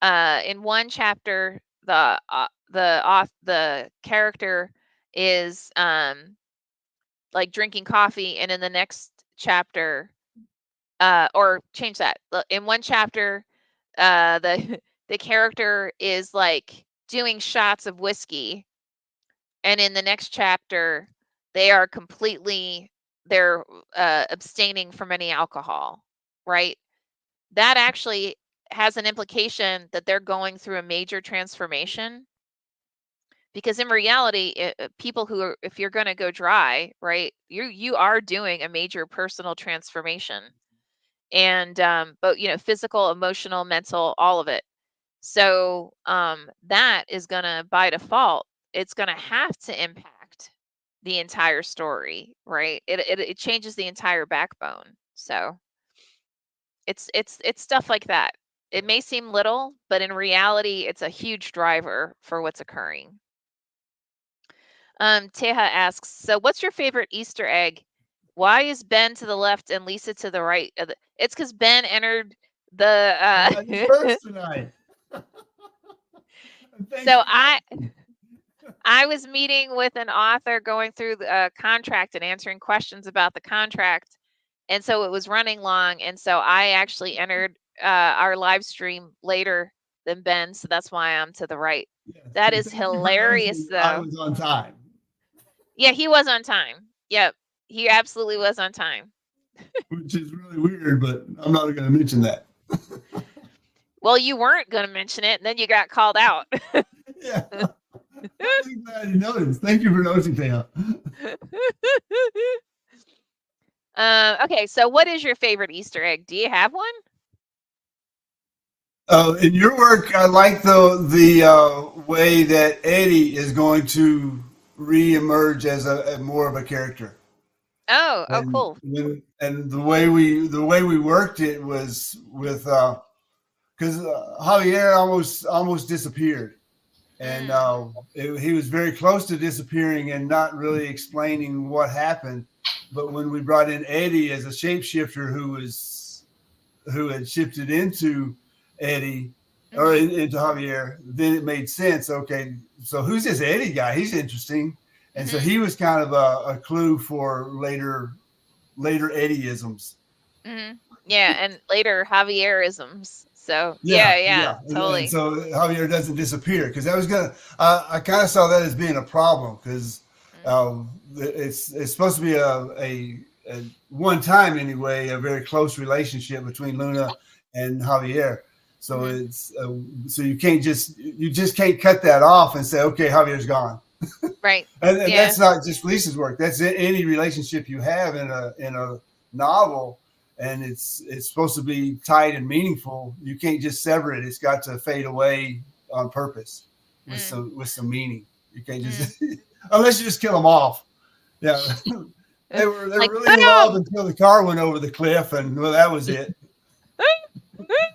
In one chapter, the character is like drinking coffee, and in the next chapter, or change that. In one chapter, the the character is like doing shots of whiskey, and in the next chapter, they're abstaining from any alcohol, right? That actually has an implication that they're going through a major transformation, because in reality, people if you're going to go dry, right, you are doing a major personal transformation, and but physical, emotional, mental, all of it. So that is going to, by default, it's going to have to impact the entire story, right? It changes the entire backbone. So it's stuff like that. It may seem little, but in reality, it's a huge driver for what's occurring. Teha asks, so what's your favorite Easter egg? Why is Ben to the left and Lisa to the right? It's because Ben entered the first tonight. So I was meeting with an author, going through the contract and answering questions about the contract, and so it was running long, and so I actually entered our live stream later than Ben, so that's why I'm to the right. Yes. That is hilarious, though. I was on time. Yeah, he was on time. Yep, he absolutely was on time. Which is really weird, but I'm not going to mention that. Well, you weren't going to mention it, and then you got called out. Yeah. I'm glad you noticed. Thank you for noticing, Thea. Okay, so what is your favorite Easter egg? Do you have one? Oh, in your work, I like the way that Eddie is going to reemerge as a more of a character. Oh, oh, And cool. and the way we worked it was with because Javier almost disappeared, and Mm, he was very close to disappearing and not really explaining what happened. But when we brought in Eddie as a shapeshifter who had shifted into Eddie or mm-hmm, into Javier, then it made sense. Okay, so who's this Eddie guy? He's interesting, and so mm-hmm, he was kind of a clue for later Eddieisms. mm-hmm. Yeah, and later Javierisms. So Yeah, yeah, yeah, and totally. so Javier doesn't disappear because I was gonna. I kind of saw that as being a problem because Mm, it's supposed to be a one time anyway a very close relationship between Luna and Javier. So mm-hmm. it's so you just can't cut that off and say okay Javier's gone. Right. And Yeah. that's not just Lisa's work. That's any relationship you have in a novel, and it's supposed to be tight and meaningful. You can't just sever it. It's got to fade away on purpose Mm, with some meaning. You can't mm. just unless you just kill them off. Yeah, they were Like really in love boom. until the car went over the cliff, and well, that was it.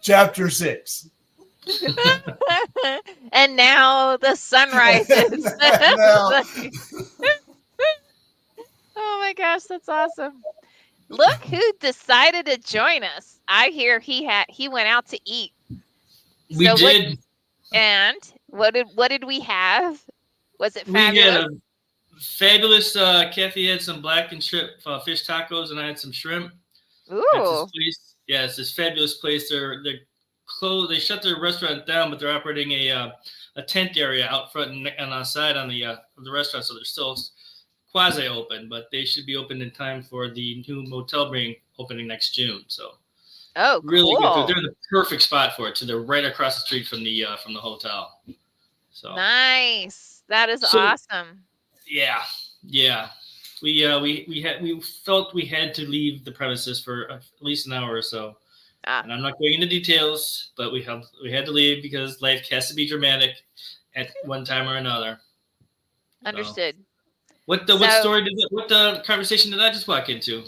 Chapter 6. And now the sun rises. Now, Oh my gosh, that's awesome. Look who decided to join us. I hear he went out to eat. We So what did. and what did we have? Was it We had fabulous? a fabulous. Kathy had some black and shrimp fish tacos, and I had some shrimp. At this Ooh. place. Yeah, it's this fabulous place. They're closed. They shut their restaurant down, but they're operating a tent area out front and outside on the restaurant, so they're still quasi open, but they should be open in time for the new motel opening next June. So Oh, really good food. cool. They're in the perfect spot for it. So they're right across the street from the hotel. So Nice. That is so awesome. yeah, yeah. We felt we had to leave the premises for at least an hour or so, Ah, and I'm not going into details, but we had to leave because life has to be dramatic at one time or another. So understood. what So story what conversation did I just walk into?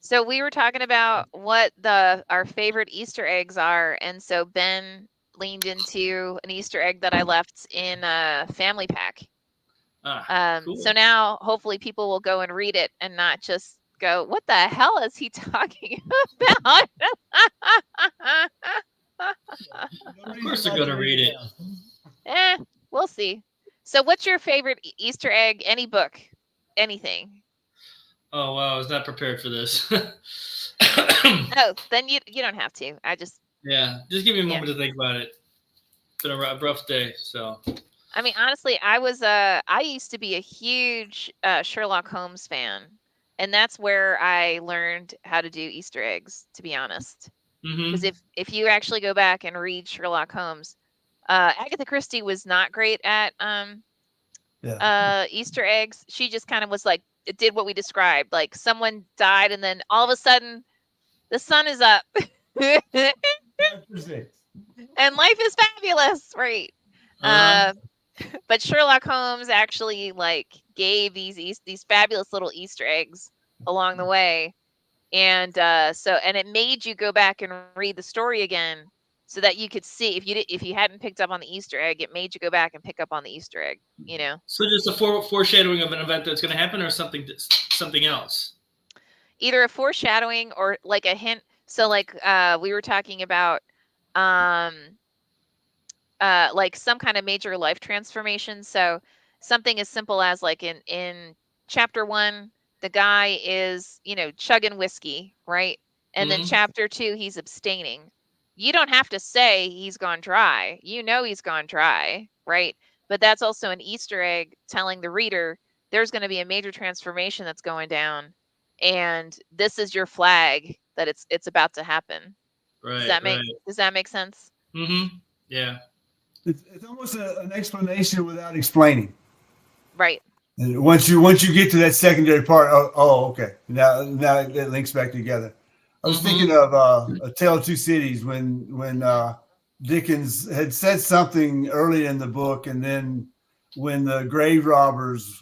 So we were talking about what the our favorite Easter eggs are, and so Ben leaned into an Easter egg that I left in a family pack. Ah, So cool. now hopefully people will go and read it and not just go, "What the hell is he talking about?" no Of reason course they're not to gonna read read it it. now. Eh, we'll see. So what's your favorite Easter egg? Any book, anything? Oh wow, I was not prepared for this. Oh, then you don't have to. I just Yeah, just give me a yeah. moment to think about it. It's been a rough day, so. I mean, honestly, I used to be a huge Sherlock Holmes fan, and that's where I learned how to do Easter eggs, to be honest. Because Mm-hmm. if you actually go back and read Sherlock Holmes, Agatha Christie was not great at Yeah. Easter eggs. She just kind of was like it did what we described, like someone died, and then all of a sudden the sun is up, and Chapter 6. life is fabulous, right? Uh-huh. Uh, but Sherlock Holmes actually like gave these fabulous little Easter eggs along the way, and and it made you go back and read the story again so that you could see if you hadn't picked up on the Easter egg, it made you go back and pick up on the Easter egg. You know, So just a foreshadowing of an event that's going to happen, or something else. either a foreshadowing or like a hint. So like we were talking about um like some kind of major life transformation. So something as simple as like in chapter 1, the guy is, chugging whiskey, right? And then Mm-hmm. chapter 2, he's abstaining. You don't have to say he's gone dry. You know he's gone dry, right? But that's also an Easter egg telling the reader there's going to be a major transformation that's going down, and this is your flag that it's about to happen. Does Right, that make right. does that make sense? Mm-hmm. Yeah. It's almost an explanation without explaining. Right. And once you get to that secondary part, okay, now it links back together. I was thinking of A Tale of Two Cities when Dickens had said something early in the book, and then when the grave robbers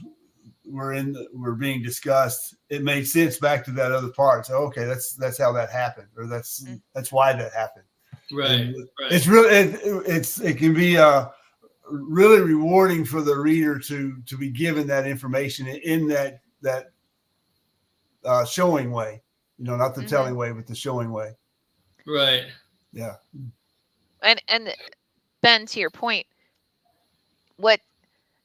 were being discussed, it made sense back to that other part. So okay, that's how that happened, or that's why that happened. Right. It's really it can be really rewarding for the reader to be given that information in that showing way, not the telling way, but the showing way. Right. Yeah. And Ben, to your point,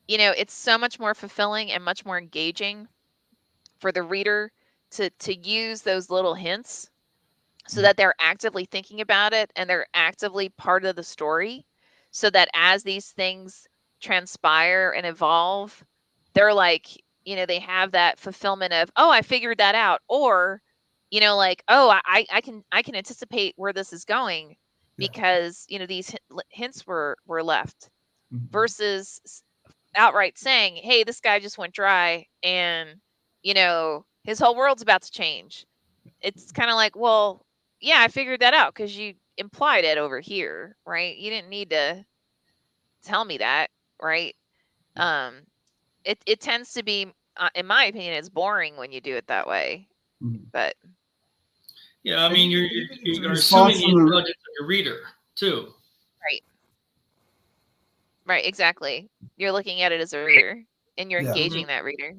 it's so much more fulfilling and much more engaging for the reader to use those little hints so that they're actively thinking about it and they're actively part of the story, so that as these things transpire and evolve, they're like, they have that fulfillment of, oh, I figured that out, or like, oh, I can anticipate where this is going because these hints were left, versus outright saying, hey, this guy just went dry and his whole world's about to change. It's kind of like, well, yeah, I figured that out because you implied it over here, right? You didn't need to tell me that, right? It tends to be, in my opinion, it's boring when you do it that way. But yeah, I mean, you're assuming the intelligence of your reader too. Right, exactly. You're looking at it as a reader, and you're engaging that reader.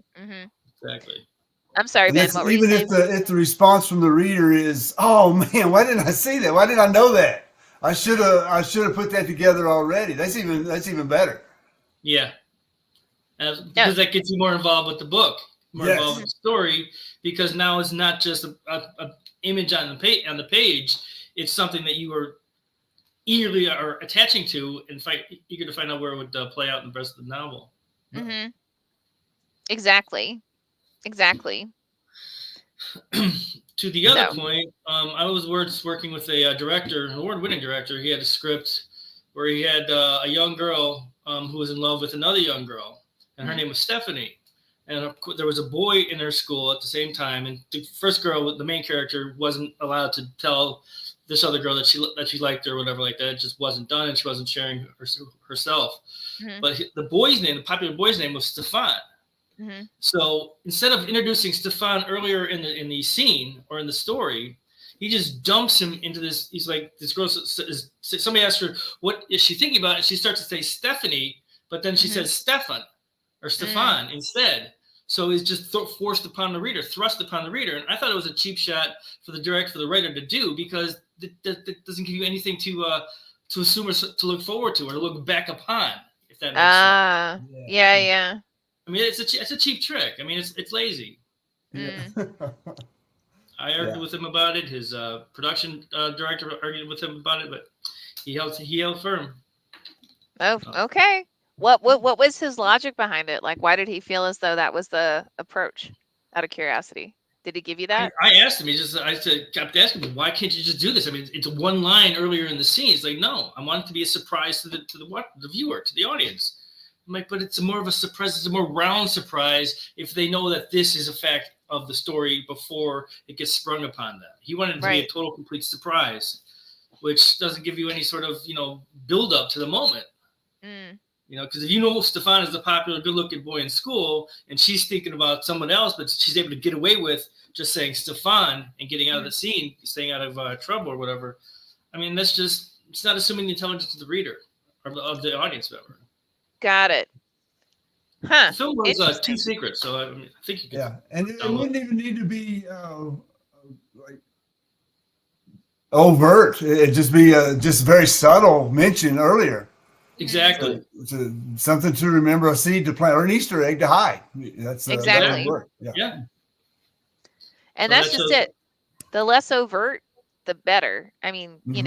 Exactly. I'm sorry, Ben. What were you saying? Even if the response from the reader is, "Oh man, why didn't I see that? Why didn't I know that? I should have put that together already." That's even better. Yeah, because that gets you more involved with the book, more involved with the story, because now it's not just a image on the page. It's something that you are eagerly are attaching to and eager to find out where it would play out in the rest of the novel. Exactly. To the other point, I was working with a director, an award-winning director. He had a script where he had a young girl who was in love with another young girl, and her name was Stephanie. And there was a boy in her school at the same time, and the first girl, the main character, wasn't allowed to tell this other girl that she liked her or whatever like that. It just wasn't done, and she wasn't sharing herself. But the popular boy's name was Stefan. So instead of introducing Stefan earlier in the scene or in the story, he just dumps him into this. He's like, this girl. Somebody asks her, "What is she thinking about?" And she starts to say Stephanie, but then she says Stefan or Stefan instead. So it's just thrust upon the reader. And I thought it was a cheap shot for the writer to do, because that doesn't give you anything to assume or to look forward to or to look back upon, if that makes sense. Yeah. I mean, it's a cheap trick. I mean, it's lazy. I argued with him about it. His production director argued with him about it, but he held firm. Oh, okay. What was his logic behind it? Like, why did he feel as though that was the approach? Out of curiosity, did he give you that? I asked him. I kept asking him, why can't you just do this? I mean, it's one line earlier in the scene. He's like, no, I want it to be a surprise to the viewer, to the audience. I'm like, but it's more of a surprise. It's a more round surprise if they know that this is a fact of the story before it gets sprung upon them. He wanted it to be a total, complete surprise, which doesn't give you any sort of, build up to the moment. Because if you know Stefan is the popular, good-looking boy in school, and she's thinking about someone else, but she's able to get away with just saying Stefan and getting out of the scene, staying out of trouble or whatever. I mean, it's not assuming the intelligence of the reader or of the audience member. Got it. Huh. The film was 2 secrets, so I think you can. Yeah, and it wouldn't even need to be like overt. It'd just be just very subtle mention earlier. Exactly. Something to remember, a seed to plant, or an Easter egg to hide. That's exactly. That work. Yeah. And that's just it. The less overt, the better. I mean, and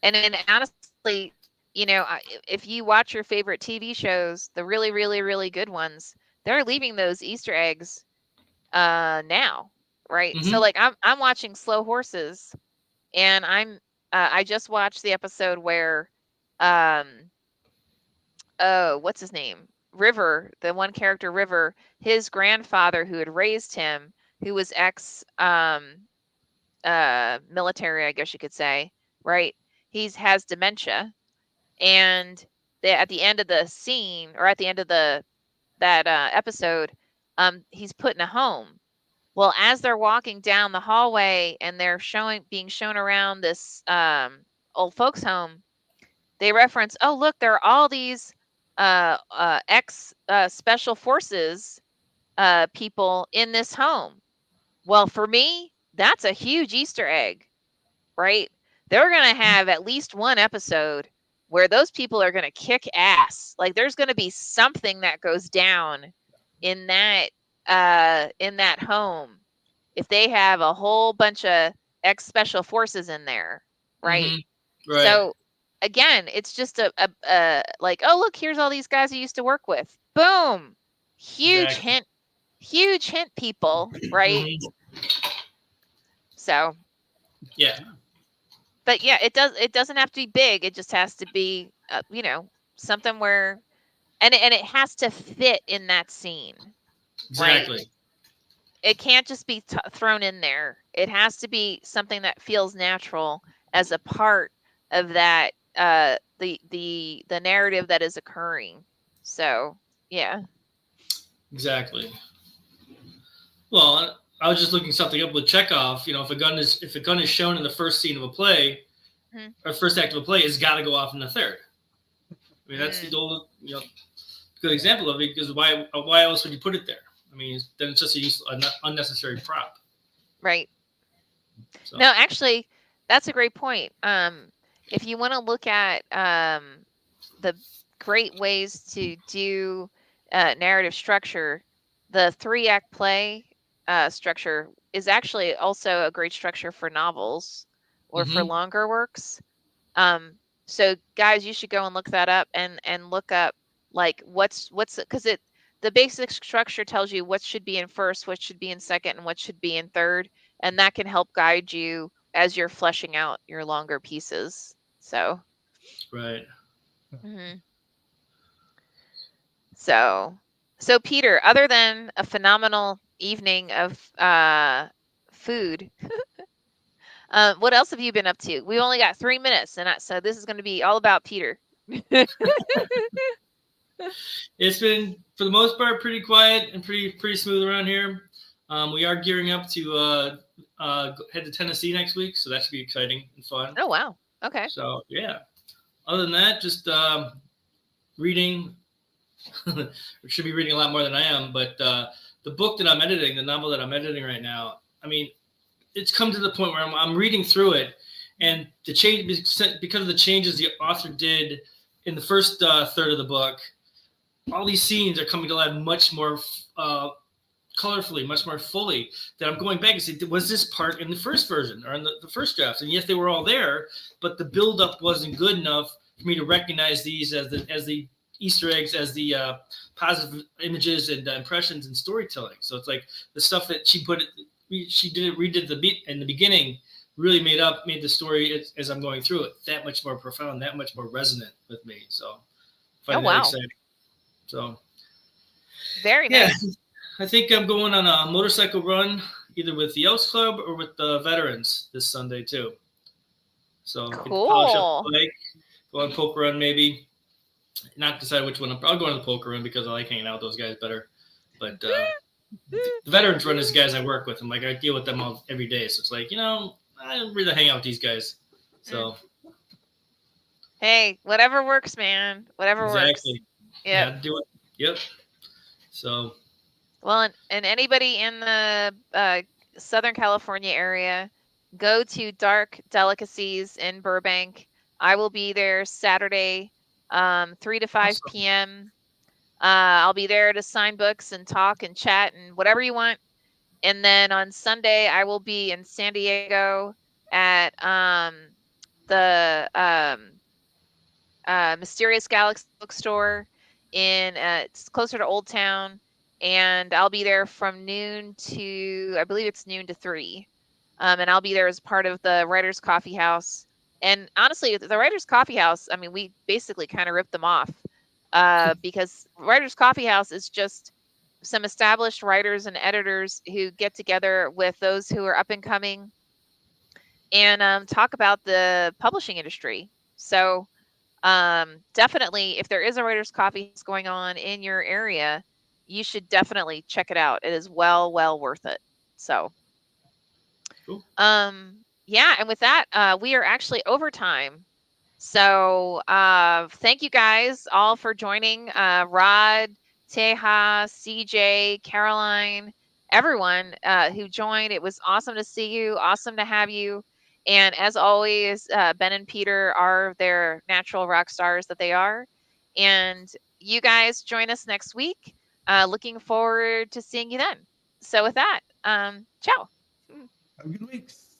then honestly, if you watch your favorite TV shows, the really, really, really good ones, they're leaving those Easter eggs now, right? So like I'm watching Slow Horses, and I just watched the episode where what's his name? River, the one character River, his grandfather who had raised him, who was ex military, I guess you could say, right? He's has dementia, and at the end of the scene, or at the end of that episode, he's put in a home. Well, as they're walking down the hallway and they're being shown around this old folks home, they reference, oh, look, there are all these ex special forces people in this home. Well, for me, that's a huge Easter egg, right? They're going to have at least one episode where those people are going to kick ass. Like there's going to be something that goes down in that home if they have a whole bunch of ex special forces in there, right? Right. So again, it's just a like, oh look, here's all these guys I used to work with. Boom, huge hint, people, right? So yeah, but yeah, it doesn't have to be big. It just has to be something where, and it has to fit in that scene. exactly. Right? It can't just be thrown in there. It has to be something that feels natural as a part of that the narrative that is occurring. So yeah. Exactly. Well, I was just looking something up with Chekhov. If a gun is shown in the first scene of a play, or first act of a play, it's got to go off in the third. I mean, that's the old good example of it, because why else would you put it there? I mean, then it's just an unnecessary prop. Right. So. No, actually, that's a great point. If you want to look at the great ways to do narrative structure, the 3-act play structure is actually also a great structure for novels or for longer works. So guys, you should go and look that up and look up like what's because the basic structure tells you what should be in first, what should be in second, and what should be in third, and that can help guide you as you're fleshing out your longer pieces. So right. So Peter, other than a phenomenal evening of food, what else have you been up to? We only got 3 minutes, and so this is going to be all about Peter. It's been, for the most part, pretty quiet and pretty smooth around here. We are gearing up to head to Tennessee next week, so that should be exciting and fun. Oh wow! Okay. So yeah. Other than that, just reading. Should be reading a lot more than I am, but the book that I'm editing, the novel that I'm editing right now, I mean, it's come to the point where I'm reading through it, and the change, because of the changes the author did in the first third of the book, all these scenes are coming to life much more colorfully, much more fully. That I'm going back and say, was this part in the first version or in the first drafts? And yes, they were all there, but the buildup wasn't good enough for me to recognize these as the Easter eggs, as the positive images and impressions and storytelling. So it's like the stuff that she redid the beat in the beginning really made the story as I'm going through it that much more profound, that much more resonant with me. So I find that exciting. So very nice. I think I'm going on a motorcycle run either with the Elks Club or with the veterans this Sunday too. So cool. Polish up the bike, go on poker run maybe. Not decide which one. I'll go on the poker run because I like hanging out with those guys better. But the veterans run is the guys I work with. I'm like, I deal with them all every day. So it's like, I don't really hang out with these guys. So hey, whatever works, man. Whatever works. Yeah, do it. Yep. So well, and anybody in the Southern California area, go to Dark Delicacies in Burbank. I will be there Saturday, 3 to 5 p.m. I'll be there to sign books and talk and chat and whatever you want. And then on Sunday, I will be in San Diego at the Mysterious Galaxy bookstore it's closer to Old Town, and I'll be there from noon to, I believe it's noon to 3. And I'll be there as part of the Writers Coffee House. And honestly, the Writers Coffee House, I mean, we basically kind of ripped them off. because Writers Coffee House is just some established writers and editors who get together with those who are up and coming and talk about the publishing industry. So definitely, if there is a Writers Coffee House going on in your area, you should definitely check it out. It is well worth it. So, Cool. yeah, and with that, we are actually overtime. So, thank you guys all for joining. Rod, Teja, CJ, Caroline, everyone who joined. It was awesome to see you. Awesome to have you. And as always, Ben and Peter are their natural rock stars that they are. And you guys join us next week. Looking forward to seeing you then. So with that, ciao. Have a good week.